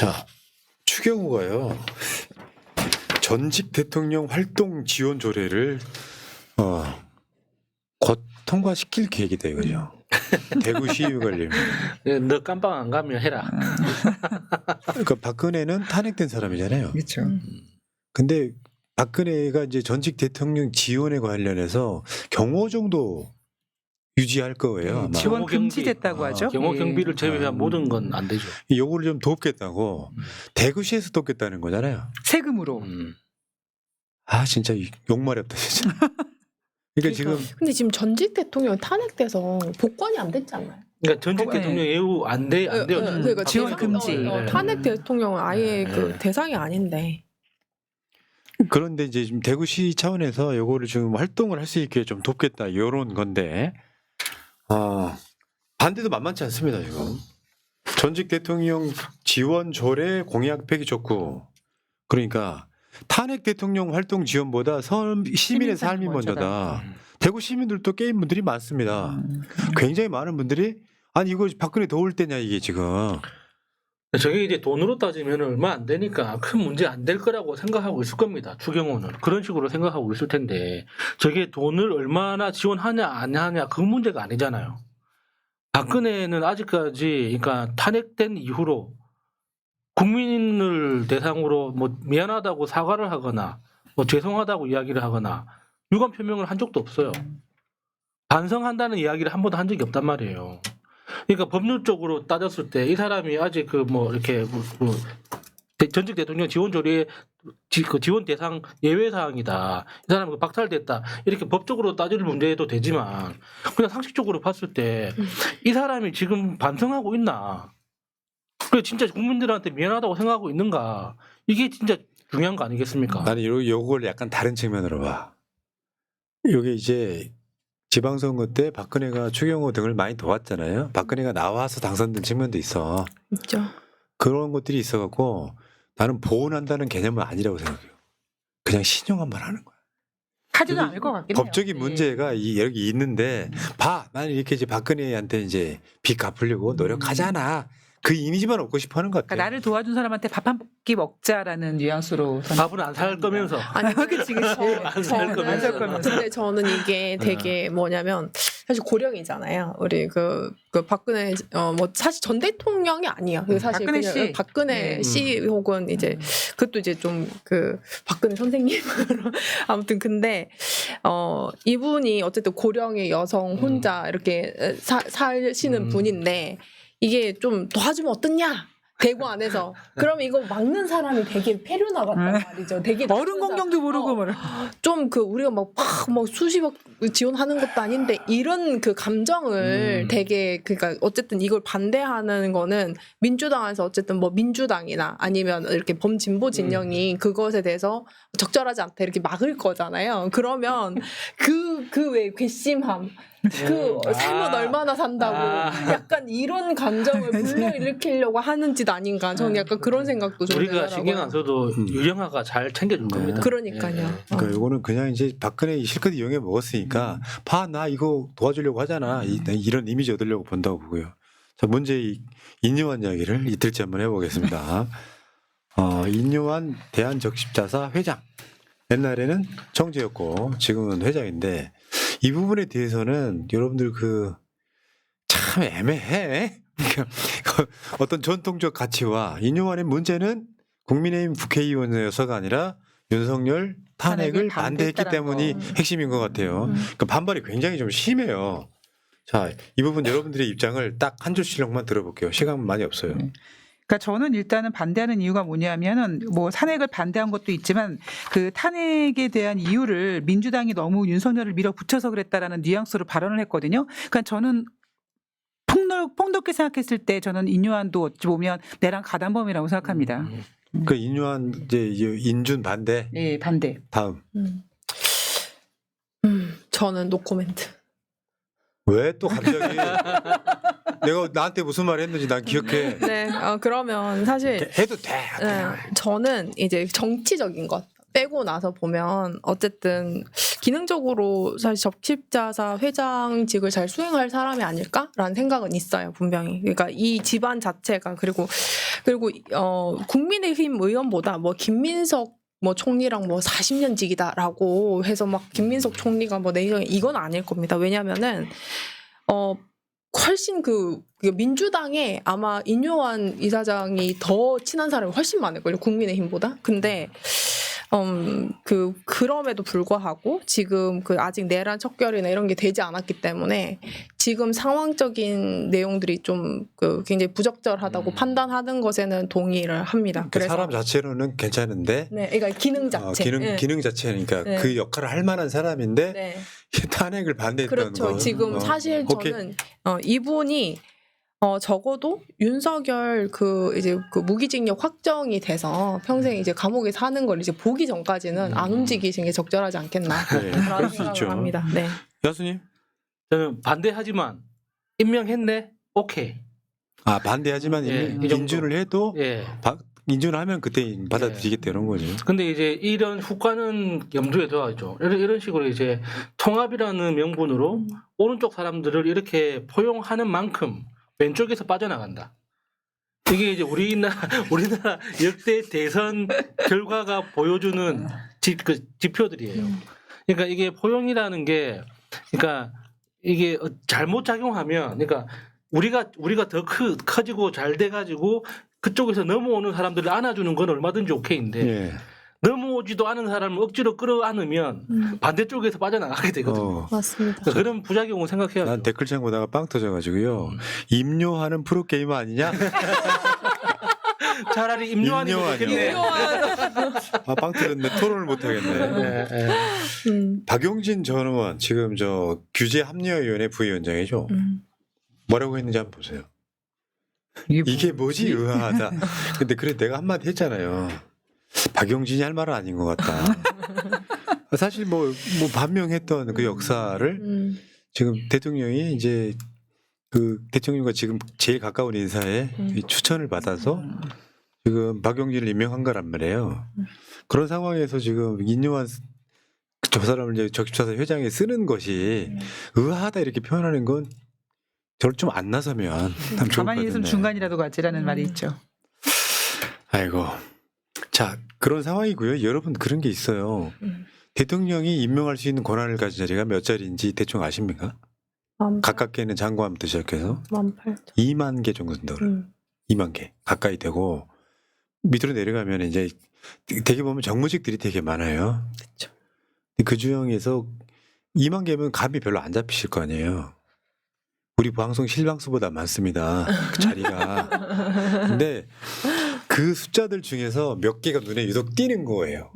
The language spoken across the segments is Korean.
자, 추경호가요. 전직 대통령 활동 지원 조례를 곧 통과시킬 계획이다 이거죠. 대구시 관련. 너 깜빵 안 가면 해라. 그러니까 박근혜는 탄핵된 사람이잖아요. 그렇죠. 근데 박근혜가 이제 전직 대통령 지원에 관련해서 경호 정도 유지할 거예요. 아마. 지원 경호 경비. 금지됐다고 하죠. 경호 예. 경비를 제외한 모든 건 안 되죠. 요거를 좀 돕겠다고 대구시에서 돕겠다는 거잖아요. 세금으로. 아 진짜 욕말이 없다 진짜. 그러니까 지금 근데 지금 전직 대통령 탄핵돼서 복권이 안 됐잖아요. 그러니까 전직 네. 대통령 예우 안 돼요. 그러니까 지원 금지. 탄핵 대통령은 아예 네. 그 대상이 아닌데. 그런데 이제 지금 대구시 차원에서 요거를 지금 활동을 할 수 있게 좀 돕겠다 요런 건데 반대도 만만치 않습니다 지금. 전직 대통령 지원 조례 공약 폐기 촉구. 그러니까 탄핵 대통령 활동 지원보다 시민의 삶이 먼저다. 대구 시민들도 게임 분들이 많습니다. 굉장히 많은 분들이 아니 이거 박근혜 더울 때냐 이게 지금. 저게 이제 돈으로 따지면 얼마 안 되니까 큰 문제 안 될 거라고 생각하고 있을 겁니다. 추경호는 그런 식으로 생각하고 있을 텐데 저게 돈을 얼마나 지원하냐 안 하냐 그 문제가 아니잖아요. 박근혜는 아직까지 그러니까 탄핵된 이후로 국민을 대상으로 뭐 미안하다고 사과를 하거나 뭐 죄송하다고 이야기를 하거나 유감 표명을 한 적도 없어요. 반성한다는 이야기를 한 번도 한 적이 없단 말이에요. 그러니까 법률적으로 따졌을 때 이 사람이 아직 그 뭐 이렇게 전직 대통령 지원 조례 그 지원 대상 예외 사항이다. 이 사람은 박탈됐다. 이렇게 법적으로 따질 문제도 되지만 그냥 상식적으로 봤을 때 이 사람이 지금 반성하고 있나? 그 진짜 국민들한테 미안하다고 생각하고 있는가? 이게 진짜 중요한 거 아니겠습니까? 나는 요걸 약간 다른 측면으로 봐. 요게 이제 지방선거 때 박근혜가 추경호 등을 많이 도왔잖아요. 박근혜가 나와서 당선된 측면도 있어. 있죠. 그런 것들이 있어갖고 나는 보온한다는 개념은 아니라고 생각해요. 그냥 신용한만 하는 거야. 하지도 않을 것 같긴 해요. 법적인 문제가 여기 있는데 나는 이렇게 이제 박근혜한테 이제 빚 갚으려고 노력하잖아. 그 이미지만 얻고 싶어 하는 것 같아. 그러니까 나를 도와준 사람한테 밥 한 끼 먹자라는 뉘앙스로 밥은 안 살 거면서. 아니 그치, 그치. 안 살 거면서. 근데 저는 이게 되게 뭐냐면 사실 고령이잖아요. 우리 그 박근혜 뭐 사실 전 대통령이 아니야. 그 사실 박근혜 그냥 씨. 박근혜 네. 씨 혹은 이제 그것도 이제 좀 그 박근혜 선생님으로 아무튼 근데 이분이 어쨌든 고령의 여성 혼자 이렇게 사시는 분인데 이게 좀 도와주면 어떻냐? 대구 안에서 그럼 이거 막는 사람이 되게 페르나 같단 말이죠. 되게 어른 공경도 모르고 뭐를. 좀 그 우리가 막 수십억 지원하는 것도 아닌데 이런 그 감정을 되게 그러니까 어쨌든 이걸 반대하는 거는 민주당에서 어쨌든 뭐 민주당이나 아니면 이렇게 범진보 진영이 그것에 대해서 적절하지 않다 이렇게 막을 거잖아요. 그러면 그 왜 괘씸함 삶은 얼마나 산다고 약간 이런 감정을 불러일으키려고 하는 짓 아닌가 저는 약간 그런 생각도 좀 우리가 들더라고요. 신경 안 써도 유영아가 잘 챙겨줄 겁니다. 그러니까요. 그러니까 이거는 그냥 이제 박근혜 실컷 이용해 먹었으니까 나 이거 도와주려고 하잖아. 이런 이미지 얻으려고 본다고 보고요. 자, 문제 인요한 이야기를 이틀째 한번 해보겠습니다. 인요한 대한적십자사 회장. 옛날에는 청재였고 지금은 회장인데 이 부분에 대해서는 여러분들 참 애매해. 어떤 전통적 가치와 인요한의 문제는 국민의힘 국회의원이어서가 아니라 윤석열 탄핵을 반대했기 때문이 핵심인 것 같아요. 그러니까 반발이 굉장히 좀 심해요. 자, 이 부분 여러분들의 입장을 딱 한 줄씩만 들어볼게요. 시간 많이 없어요. 그러니까 저는 일단은 반대하는 이유가 뭐냐면은 뭐 탄핵을 반대한 것도 있지만 그 탄핵에 대한 이유를 민주당이 너무 윤석열을 밀어붙여서 그랬다라는 뉘앙스로 발언을 했거든요. 그러니까 저는 폭넓게 생각했을 때 저는 인요한도 어찌 보면 내랑 가담범이라고 생각합니다. 그 인요한 이제 인준 반대. 네, 반대. 다음. 저는 노코멘트. 왜 또 갑자기 내가 나한테 무슨 말 했는지 난 기억해. 네, 그러면 사실 해도 돼. 저는 이제 정치적인 것. 빼고 나서 보면 어쨌든 기능적으로 사실 적십자사 회장직을 잘 수행할 사람이 아닐까라는 생각은 있어요, 분명히. 그러니까 이 집안 자체가 그리고 국민의힘 의원보다 뭐 김민석 뭐 총리랑 뭐 40년 직이다라고 해서 막 김민석 총리가 뭐 내정 이건 아닐 겁니다. 왜냐면은 훨씬 그 민주당에 아마 인요한 이사장이 더 친한 사람이 훨씬 많을걸요, 국민의힘보다. 근데 그럼에도 불구하고 지금 아직 내란 척결이나 이런 게 되지 않았기 때문에 지금 상황적인 내용들이 좀 굉장히 부적절하다고 판단하는 것에는 동의를 합니다. 그 사람 자체로는 괜찮은데 네, 그러니까 기능 자체. 네. 기능 자체니까 네. 그 역할을 할 만한 사람인데 네. 탄핵을 반대했던 그렇죠. 거. 지금 사실 오케이. 저는 이분이 적어도 윤석열 이제 무기징역 확정이 돼서 평생 이제 감옥에 사는 걸 이제 보기 전까지는 안 움직이시는 게 적절하지 네, 않겠나라는 그럴 수 생각을 있죠. 합니다. 네. 야수님? 저는 반대하지만 임명했네. 오케이. 아 반대하지만 예, 이 정도. 인준을 해도 예. 인준을 하면 그때 받아들이겠다는 거죠. 근데 이제 이런 후과는 염두에 둬야죠. 이런 식으로 이제 통합이라는 명분으로 오른쪽 사람들을 이렇게 포용하는 만큼 왼쪽에서 빠져나간다. 이게 이제 우리나라 역대 대선 결과가 보여주는 지표들이에요. 그러니까 이게 포용이라는 게, 그러니까 이게 잘못 작용하면, 그러니까 우리가 더 커지고 잘 돼가지고 그쪽에서 넘어오는 사람들을 안아주는 건 얼마든지 오케이인데 예. 넘어오지도 않은 사람을 억지로 끌어안으면 반대쪽에서 빠져나가게 되거든요. 맞습니다. 그러니까 그런 부작용을 생각해야죠. 난 댓글창 보다가 빵 터져가지고요. 임요하는 프로게이머 아니냐? 차라리 임요한이 임요한이요. 좋겠네. 아, 빵 터졌네. 토론을 못하겠네. 네, 네. 박용진 전 의원 지금 규제합리화위원회 부위원장이죠. 뭐라고 했는지 한번 보세요. 이게 뭐지 의아하다. 근데 그래 내가 한마디 했잖아요. 박용진이 할 말은 아닌 것 같다. 사실 뭐 반명했던 그 역사를 지금 대통령이 이제 대통령과 지금 제일 가까운 인사에 추천을 받아서 지금 박용진을 임명한 거란 말이에요. 그런 상황에서 지금 인요한 저 사람을 이제 적십자사 회장에 쓰는 것이 의아하다 이렇게 표현하는 건 저를 좀 안 나서면 참 좋을 가만히 것 있으면 같은데. 중간이라도 가지라는 말이 있죠. 아이고. 자, 그런 상황이고요. 여러분 그런 게 있어요. 대통령이 임명할 수 있는 권한을 가진 자리가 몇 자리인지 대충 아십니까? 가깝게 있는 장관부터 시작해서 18,000. 2만 개 정도 된다고 그래요. 2만 개 가까이 되고 밑으로 내려가면 이제 되게 보면 정무직들이 되게 많아요. 그렇죠. 그 중에서 2만 개면 감이 별로 안 잡히실 거 아니에요. 우리 방송 실방수보다 많습니다. 그 자리가. 근데 그 숫자들 중에서 몇 개가 눈에 유독 띄는 거예요.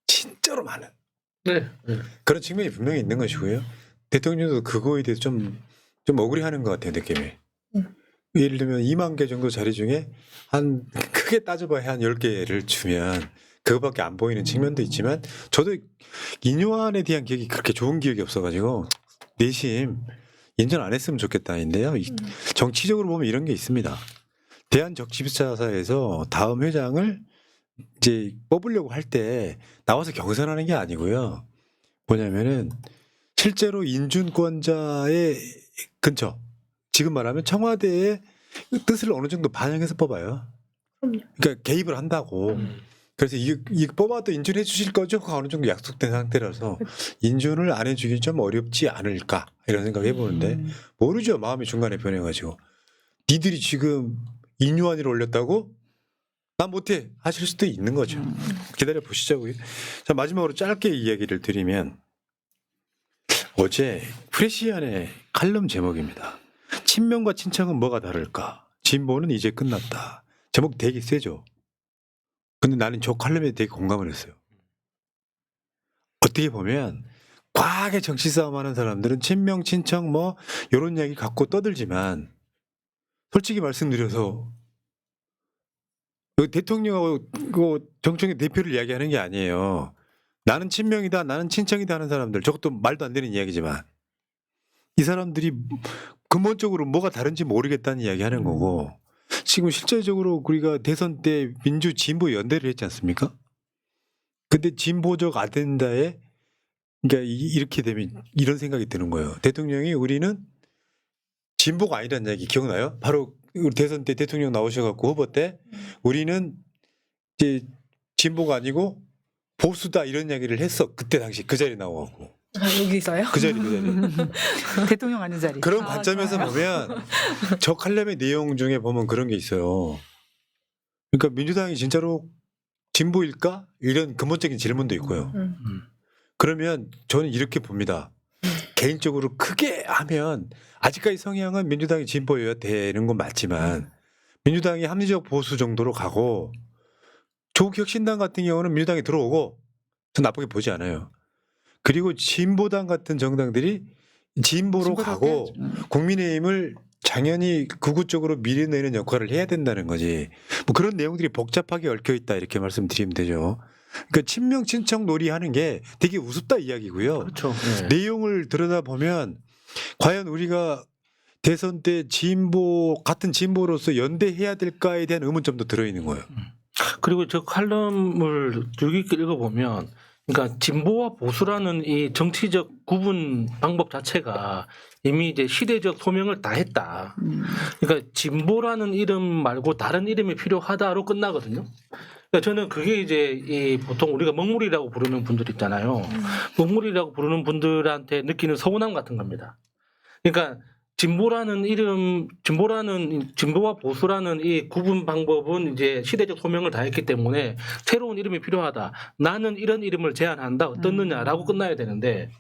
진짜로 많은. 네. 그런 측면이 분명히 있는 것이고요. 대통령도 그거에 대해서 좀 억울해하는 것 같아요, 느낌이. 예를 들면 2만 개 정도 자리 중에 한 크게 따져봐야 한 10개를 주면 그거밖에 안 보이는 측면도 있지만 저도 인요한에 대한 기억이 그렇게 좋은 기억이 없어가지고 내심 인정 안 했으면 좋겠다인데요. 정치적으로 보면 이런 게 있습니다. 대한적십자사에서 다음 회장을 이제 뽑으려고 할 때 나와서 경선하는 게 아니고요. 뭐냐면은 실제로 인준권자의 근처, 지금 말하면 청와대의 뜻을 어느 정도 반영해서 뽑아요. 그러니까 개입을 한다고. 그래서 이 뽑아도 인준해 주실 거죠? 그거 어느 정도 약속된 상태라서 인준을 안 해주기 좀 어렵지 않을까 이런 생각 해보는데 모르죠. 마음이 중간에 변해가지고 니들이 지금 인요한이를 올렸다고? 난 못해 하실 수도 있는 거죠. 기다려 보시자고요. 자, 마지막으로 짧게 이야기를 드리면 어제 프레시안의 칼럼 제목입니다. 친명과 친척은 뭐가 다를까? 진보는 이제 끝났다. 제목 되게 세죠. 근데 나는 저 칼럼에 되게 공감을 했어요. 어떻게 보면 과하게 정치 싸움하는 사람들은 친명, 친척 뭐 이런 이야기 갖고 떠들지만 솔직히 말씀드려서 대통령하고 정청의 대표를 이야기하는 게 아니에요. 나는 친명이다, 나는 친척이다 하는 사람들, 저것도 말도 안 되는 이야기지만 이 사람들이 근본적으로 뭐가 다른지 모르겠다는 이야기하는 거고 지금 실제적으로 우리가 대선 때 민주 진보 연대를 했지 않습니까? 근데 진보적 아젠다에 그러니까 이렇게 되면 이런 생각이 드는 거예요. 대통령이 우리는 진보가 아니라는 얘기 기억나요? 바로 우리 대선 때 대통령 나오셔갖고 후보 때 우리는 이제 진보가 아니고 보수다 이런 이야기를 했어. 그때 당시 그 자리에 나와갖고 아, 여기서요? 그 자리. 대통령 앉은 자리. 그런 아, 관점에서 좋아요. 보면 저 칼럼의 내용 중에 보면 그런 게 있어요. 그러니까 민주당이 진짜로 진보일까? 이런 근본적인 질문도 있고요. 음. 그러면 저는 이렇게 봅니다. 개인적으로 크게 하면 아직까지 성향은 민주당이 진보여야 되는 건 맞지만 민주당이 합리적 보수 정도로 가고 조국혁신당 같은 경우는 민주당이 들어오고 전 나쁘게 보지 않아요. 그리고 진보당 같은 정당들이 진보로 가고 국민의힘을 당연히 극우적으로 밀어내는 역할을 해야 된다는 거지. 뭐 그런 내용들이 복잡하게 얽혀 있다 이렇게 말씀드리면 되죠. 그러니까 친명 친척 놀이하는 게 되게 우습다 이야기고요. 그렇죠. 네. 내용을 들여다보면 과연 우리가 대선 때 진보 같은 진보로서 연대해야 될까에 대한 의문점도 들어있는 거예요. 그리고 저 칼럼을 주의 깊게 읽어보면, 그러니까 진보와 보수라는 이 정치적 구분 방법 자체가 이미 이제 시대적 소명을 다 했다. 그러니까 진보라는 이름 말고 다른 이름이 필요하다로 끝나거든요. 그러니까 저는 그게 이제 이 보통 우리가 먹물이라고 부르는 분들 있잖아요. 먹물이라고 부르는 분들한테 느끼는 서운함 같은 겁니다. 그러니까 진보라는 이름, 진보와 보수라는 이 구분 방법은 이제 시대적 소명을 다했기 때문에 새로운 이름이 필요하다. 나는 이런 이름을 제안한다. 어떻느냐라고 끝나야 되는데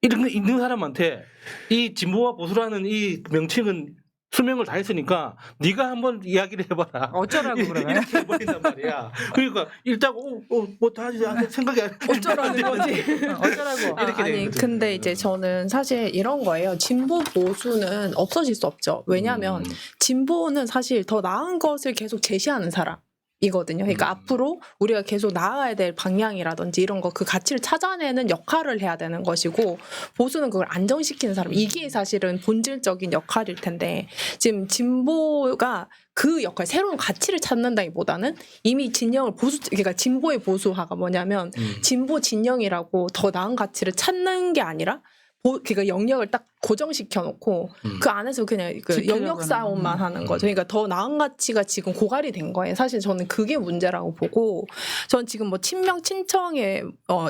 이런 거 있는 사람한테 이 진보와 보수라는 이 명칭은 수명을 다했으니까 네가 한번 이야기를 해봐라. 어쩌라고 그러면? 이렇게 해버린단 말이야. 그러니까 일단 뭐 다시 생각이 안 어쩌라는 거지. 어쩌라고? 이렇게 아니 되는 거죠. 근데 이제 저는 사실 이런 거예요. 진보 보수는 없어질 수 없죠. 왜냐하면 진보는 사실 더 나은 것을 계속 제시하는 사람이거든요. 그러니까 앞으로 우리가 계속 나아가야 될 방향이라든지 이런 거 그 가치를 찾아내는 역할을 해야 되는 것이고 보수는 그걸 안정시키는 사람. 이게 사실은 본질적인 역할일 텐데 지금 진보가 그 역할, 새로운 가치를 찾는다기보다는 이미 진영을 그러니까 진보의 보수화가 뭐냐면 진보 진영이라고 더 나은 가치를 찾는 게 아니라 그러니까 영역을 딱 고정시켜 놓고 그 안에서 그냥 그 지키려고 영역 하는. 싸움만 하는 거죠. 그러니까 더 나은 가치가 지금 고갈이 된 거예요. 사실 저는 그게 문제라고 보고, 전 지금 뭐 친명 친청의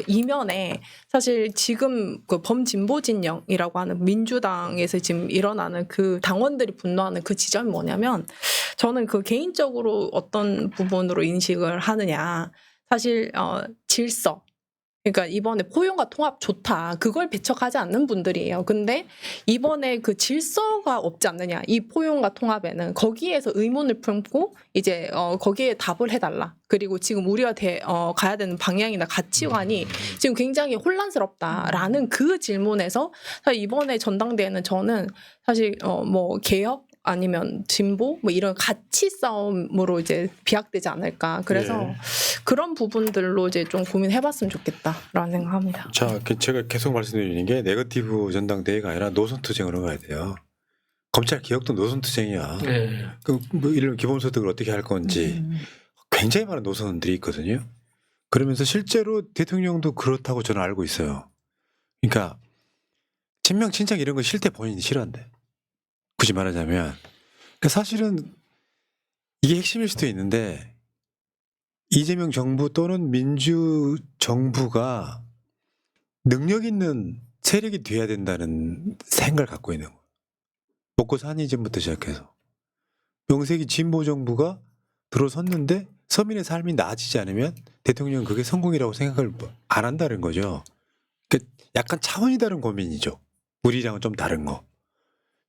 이면에 사실 지금 그 범진보 진영이라고 하는 민주당에서 지금 일어나는 그 당원들이 분노하는 그 지점이 뭐냐면, 저는 그 개인적으로 어떤 부분으로 인식을 하느냐, 사실 질서. 그러니까 이번에 포용과 통합 좋다. 그걸 배척하지 않는 분들이에요. 근데 이번에 그 질서가 없지 않느냐. 이 포용과 통합에는 거기에서 의문을 품고 이제 거기에 답을 해달라. 그리고 지금 우리가 가야 되는 방향이나 가치관이 지금 굉장히 혼란스럽다라는 그 질문에서 사실 이번에 전당대회는 저는 사실 뭐 개혁 아니면 진보 뭐 이런 가치 싸움으로 이제 비약되지 않을까. 그래서 네. 그런 부분들로 이제 좀 고민해봤으면 좋겠다라는 생각합니다. 자, 제가 계속 말씀드리는 게 네거티브 전당대회가 아니라 노선투쟁으로 가야 돼요. 검찰 개혁도 노선투쟁이야. 네. 뭐 이런 기본소득을 어떻게 할 건지 굉장히 많은 노선들이 있거든요. 그러면서 실제로 대통령도 그렇다고 저는 알고 있어요. 그러니까 친명 친척 이런 거 싫대 본인이 싫어한대. 굳이 말하자면 그러니까 사실은 이게 핵심일 수도 있는데 이재명 정부 또는 민주 정부가 능력 있는 세력이 돼야 된다는 생각을 갖고 있는 거예요. 먹고 사는 이전부터 시작해서 명색이 진보 정부가 들어섰는데 서민의 삶이 나아지지 않으면 대통령은 그게 성공이라고 생각을 안 한다는 거죠. 그러니까 약간 차원이 다른 고민이죠. 우리랑은 좀 다른 거.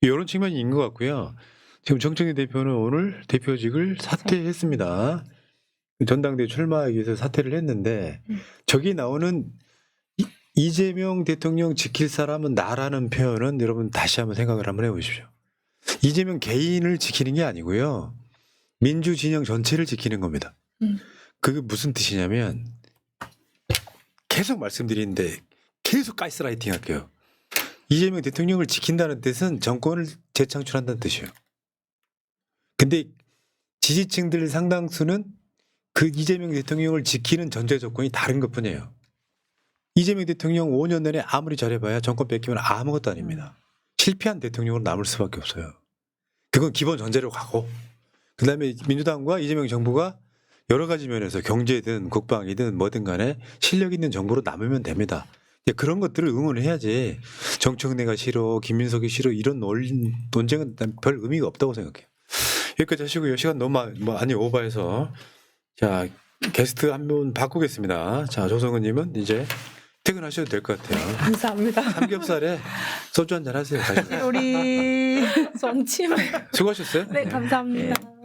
이런 측면이 있는 것 같고요. 지금 정청래 대표는 오늘 대표직을 사퇴했습니다. 전당대회 출마하기 위해서 사퇴를 했는데 저기 나오는 이재명 대통령 지킬 사람은 나라는 표현은 여러분 다시 한번 생각을 한번 해보십시오. 이재명 개인을 지키는 게 아니고요. 민주 진영 전체를 지키는 겁니다. 그게 무슨 뜻이냐면 계속 말씀드리는데 계속 가스라이팅 할게요. 이재명 대통령을 지킨다는 뜻은 정권을 재창출한다는 뜻이에요. 근데 지지층들 상당수는 그 이재명 대통령을 지키는 전제 조건이 다른 것뿐이에요. 이재명 대통령 5년 내내 아무리 잘해봐야 정권 뺏기면 아무것도 아닙니다. 실패한 대통령으로 남을 수밖에 없어요. 그건 기본 전제로 가고 그다음에 민주당과 이재명 정부가 여러 가지 면에서 경제든 국방이든 뭐든 간에 실력 있는 정부로 남으면 됩니다. 그런 것들을 응원해야지 정청래가 싫어 김민석이 싫어 이런 논쟁은 난 별 의미가 없다고 생각해요. 여기까지 하시고요. 시간 너무 많이 오버해서 자 게스트 한 분 바꾸겠습니다. 자 조성은님은 이제 퇴근하셔도 될 것 같아요. 감사합니다. 삼겹살에 소주 한잔 하세요. 가시고. 우리 전 치매. 수고하셨어요. 네, 감사합니다.